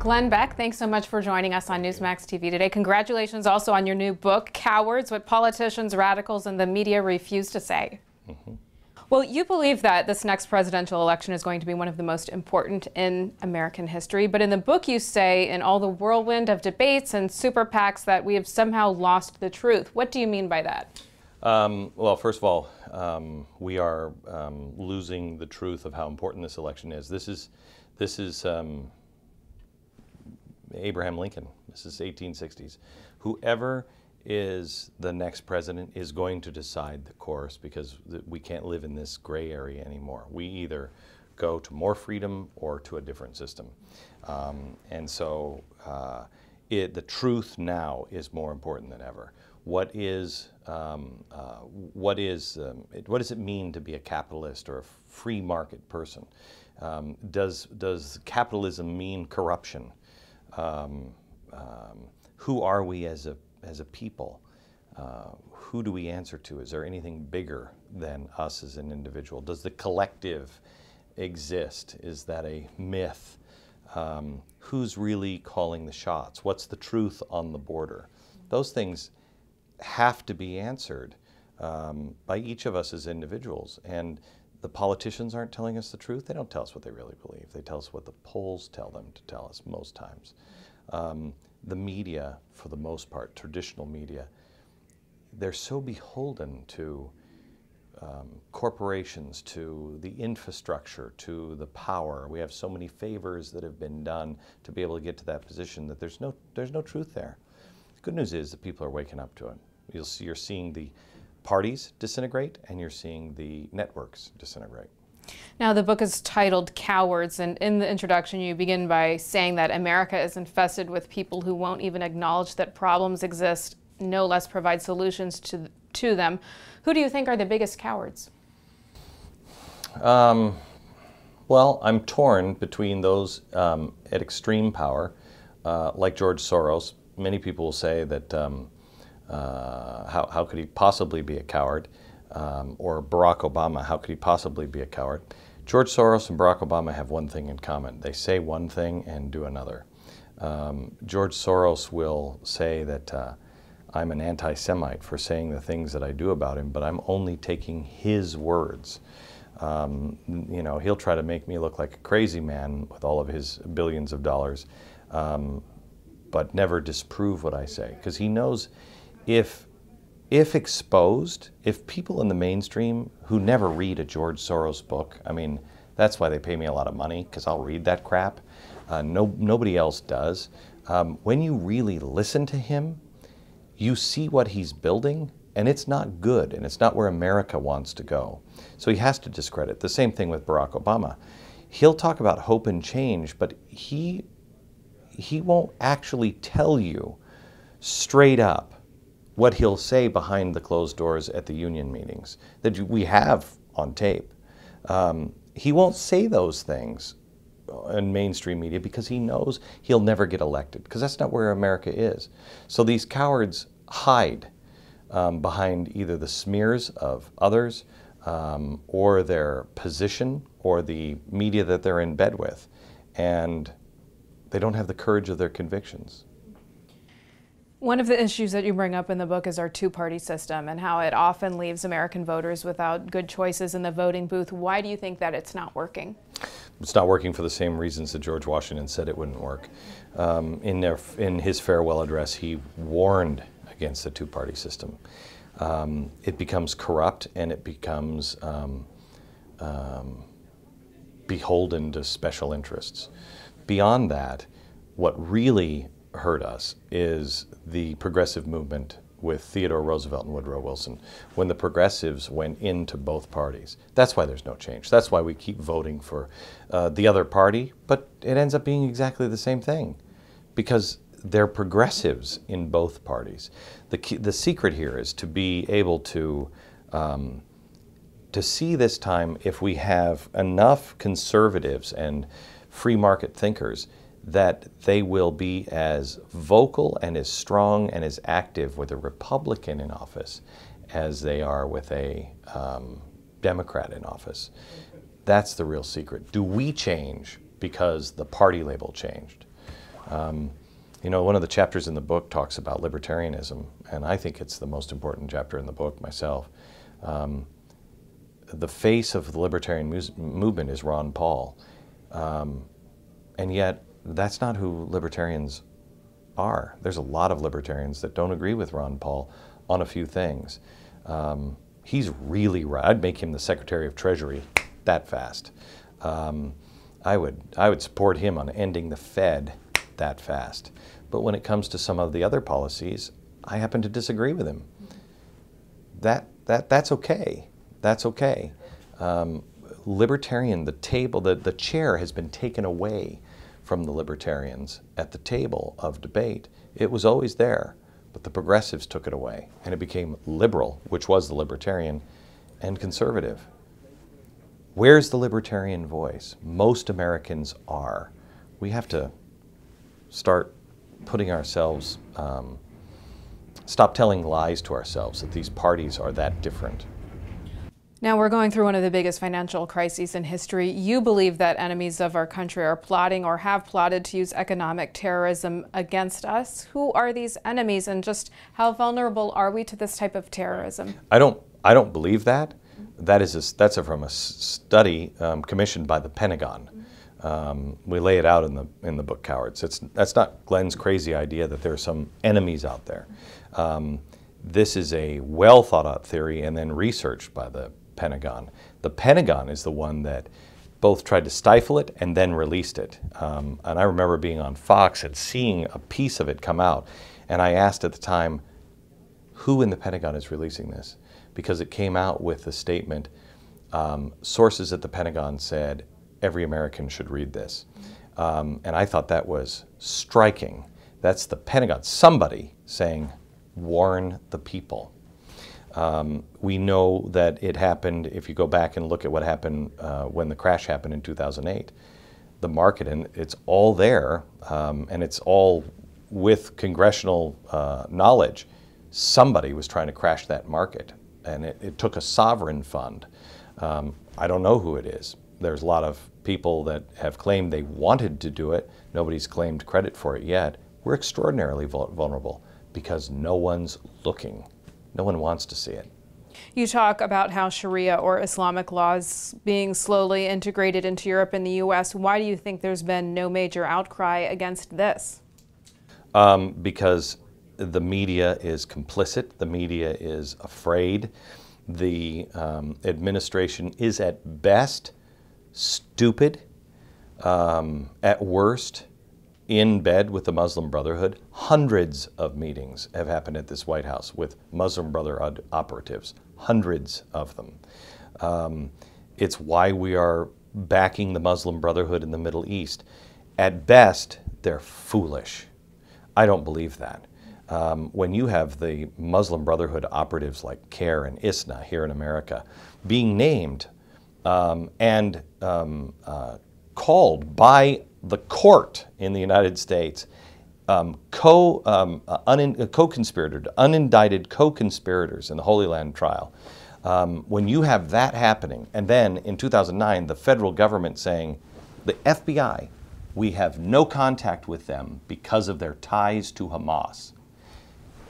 Glenn Beck, thanks so much for joining us on Newsmax TV today. Congratulations also on your new book, Cowards, What Politicians, Radicals, and the Media Refuse to Say. Well, you believe that this next presidential election is going to be one of the most important in American history, but in the book you say, in all the whirlwind of debates and super PACs, that we have somehow lost the truth. What do you mean by that? Well, first of all, we are losing the truth of how important this election is. This is Abraham Lincoln. This is 1860s. Whoever is the next president is going to decide the course, because we can't live in this gray area anymore. We either go to more freedom or to a different system. And so the truth now is more important than ever. What does it mean to be a capitalist or a free market person? Does capitalism mean corruption? Who are we as a people? Who do we answer to? Is there anything bigger than us as an individual? Does the collective exist? Is that a myth? Who's really calling the shots? What's the truth on the border? Those things have to be answered by each of us as individuals. And the politicians aren't telling us the truth. They don't tell us what they really believe. They tell us what the polls tell them to tell us most times. The media, for the most part, traditional media, they're so beholden to corporations, to the infrastructure, to the power. We have so many favors that have been done to be able to get to that position that there's no truth there. The good news is that people are waking up to it. You're seeing the parties disintegrate, and you're seeing the networks disintegrate. Now, the book is titled Cowards, and in the introduction you begin by saying that America is infested with people who won't even acknowledge that problems exist, no less provide solutions to them. Who do you think are the biggest cowards? Well, I'm torn between those at extreme power, like George Soros. Many people will say that how could he possibly be a coward? Or Barack Obama, how could he possibly be a coward? George Soros and Barack Obama have one thing in common. They say one thing and do another. George Soros will say that I'm an anti-Semite for saying the things that I do about him, but I'm only taking his words. You know, he'll try to make me look like a crazy man with all of his billions of dollars, but never disprove what I say, because he knows if exposed, if people in the mainstream who never read a George Soros book, I mean, that's why they pay me a lot of money, because I'll read that crap. Nobody else does. When you really listen to him, you see what he's building, and it's not good, and it's not where America wants to go. So he has to discredit. The same thing with Barack Obama. He'll talk about hope and change, but he won't actually tell you straight up what he'll say behind the closed doors at the union meetings that we have on tape. He won't say those things in mainstream media because he knows he'll never get elected, because that's not where America is. So these cowards hide behind either the smears of others or their position or the media that they're in bed with, and they don't have the courage of their convictions. One of the issues that you bring up in the book is our two-party system and how it often leaves American voters without good choices in the voting booth. Why do you think that it's not working? It's not working for the same reasons that George Washington said it wouldn't work. In his farewell address, he warned against the two-party system. It becomes corrupt, and it becomes beholden to special interests. Beyond that, what really hurt us is the progressive movement with Theodore Roosevelt and Woodrow Wilson, when the progressives went into both parties. That's why there's no change. That's why we keep voting for the other party, but it ends up being exactly the same thing, because they're progressives in both parties. The secret here is to be able to see this time, if we have enough conservatives and free market thinkers, that they will be as vocal and as strong and as active with a Republican in office as they are with a Democrat in office. That's the real secret. Do we change because the party label changed? You know, one of the chapters in the book talks about libertarianism, and I think it's the most important chapter in the book myself. The face of the libertarian movement is Ron Paul, and yet that's not who libertarians are. There's a lot of libertarians that don't agree with Ron Paul on a few things. He's really right. I'd make him the Secretary of Treasury that fast. I would support him on ending the Fed that fast. But when it comes to some of the other policies, I happen to disagree with him. That's okay. That's okay. Libertarian, the chair has been taken away from the libertarians at the table of debate. It was always there, but the progressives took it away, and it became liberal, which was the libertarian, and conservative. Where's the libertarian voice? Most Americans are. We have to start putting ourselves, stop telling lies to ourselves that these parties are that different. Now we're going through one of the biggest financial crises in history. You believe that enemies of our country are plotting or have plotted to use economic terrorism against us. Who are these enemies, and just how vulnerable are we to this type of terrorism? I don't believe that. That's from a study commissioned by the Pentagon. We lay it out in the book Cowards. That's not Glenn's crazy idea that there are some enemies out there. This is a well thought out theory and then researched by the Pentagon. The Pentagon is the one that both tried to stifle it and then released it. And I remember being on Fox and seeing a piece of it come out. And I asked at the time, who in the Pentagon is releasing this? Because it came out with the statement, sources at the Pentagon said, every American should read this. And I thought that was striking. That's the Pentagon, somebody saying, warn the people. We know that it happened, if you go back and look at what happened when the crash happened in 2008, the market, and it's all there, and it's all with congressional knowledge. Somebody was trying to crash that market, and it took a sovereign fund. I don't know who it is. There's a lot of people that have claimed they wanted to do it. Nobody's claimed credit for it yet. We're extraordinarily vulnerable because no one's looking. No one wants to see it. You talk about how Sharia or Islamic laws being slowly integrated into Europe and the U.S. Why do you think there's been no major outcry against this? Because the media is complicit. The media is afraid. The administration is at best stupid, at worst in bed with the Muslim Brotherhood. Hundreds of meetings have happened at this White House with Muslim Brotherhood operatives, hundreds of them. It's why we are backing the Muslim Brotherhood in the Middle East. At best, they're foolish. I don't believe that. When you have the Muslim Brotherhood operatives like CARE and ISNA here in America being named and called by the court in the United States co-conspirators, unindicted co-conspirators in the Holy Land trial, when you have that happening, and then in 2009 the federal government saying, the FBI, we have no contact with them because of their ties to Hamas.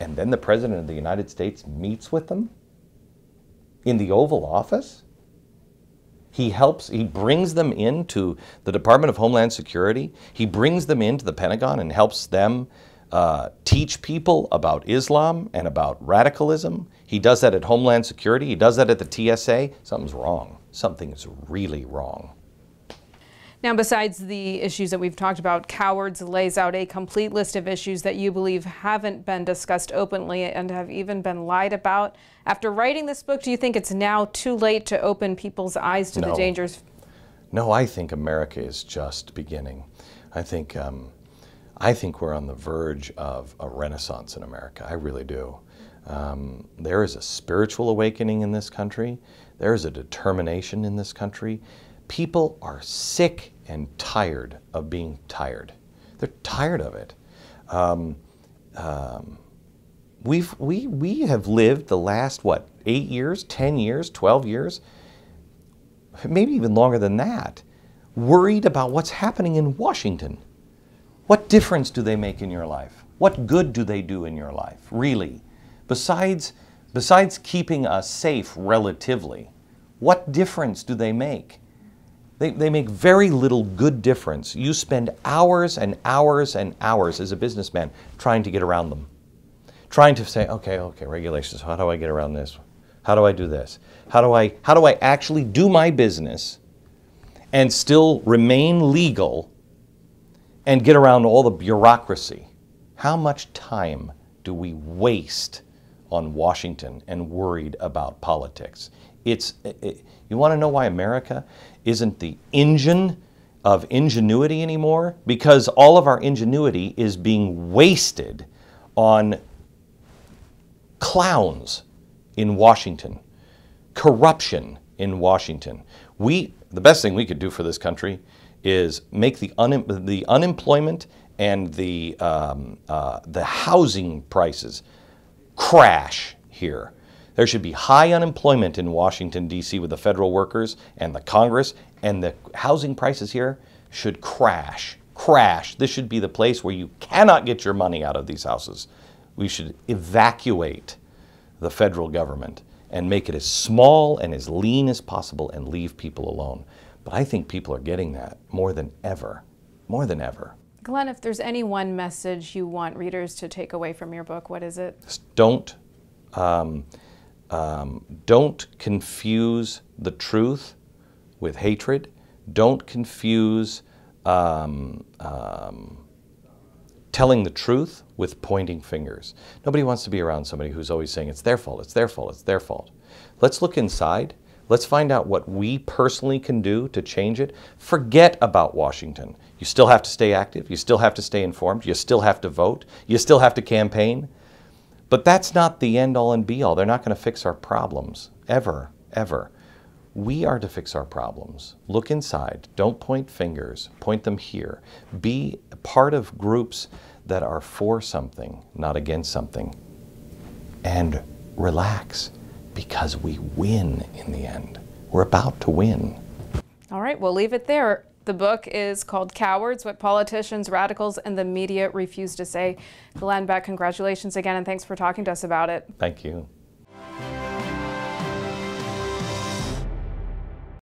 And then the President of the United States meets with them in the Oval Office. He brings them into the Department of Homeland Security. He brings them into the Pentagon and helps them teach people about Islam and about radicalism. He does that at Homeland Security. He does that at the TSA. Something's wrong. Something's really wrong. Now, besides the issues that we've talked about, Cowards lays out a complete list of issues that you believe haven't been discussed openly and have even been lied about. After writing this book, do you think it's now too late to open people's eyes to the dangers? No, I think America is just beginning. I think we're on the verge of a renaissance in America. I really do. There is a spiritual awakening in this country. There is a determination in this country. People are sick and tired of being tired. They're tired of it. We have lived the last, 8 years, 10 years, 12 years, maybe even longer than that, worried about what's happening in Washington. What difference do they make in your life? What good do they do in your life, really? Besides keeping us safe relatively, what difference do they make? They make very little good difference. You spend hours and hours and hours as a businessman trying to get around them. Trying to say, okay, regulations, how do I get around this? How do I do this? How do I actually do my business and still remain legal and get around all the bureaucracy? How much time do we waste on Washington and worried about politics? You want to know why America isn't the engine of ingenuity anymore? Because all of our ingenuity is being wasted on clowns in Washington, corruption in Washington. The best thing we could do for this country is make the unemployment and the housing prices crash here. There should be high unemployment in Washington, D.C. with the federal workers and the Congress, and the housing prices here should crash. Crash. This should be the place where you cannot get your money out of these houses. We should evacuate the federal government and make it as small and as lean as possible and leave people alone. But I think people are getting that more than ever, more than ever. Glenn, if there's any one message you want readers to take away from your book, what is it? Don't confuse the truth with hatred. Don't confuse telling the truth with pointing fingers. Nobody wants to be around somebody who's always saying it's their fault, it's their fault, it's their fault. Let's look inside. Let's find out what we personally can do to change it. Forget about Washington. You still have to stay active. You still have to stay informed. You still have to vote. You still have to campaign. But that's not the end-all and be-all. They're not going to fix our problems, ever, ever. We are to fix our problems. Look inside. Don't point fingers. Point them here. Be a part of groups that are for something, not against something. And relax, because we win in the end. We're about to win. All right, we'll leave it there. The book is called Cowards, What Politicians, Radicals, and the Media Refuse to Say. Glenn Beck, congratulations again, and thanks for talking to us about it. Thank you.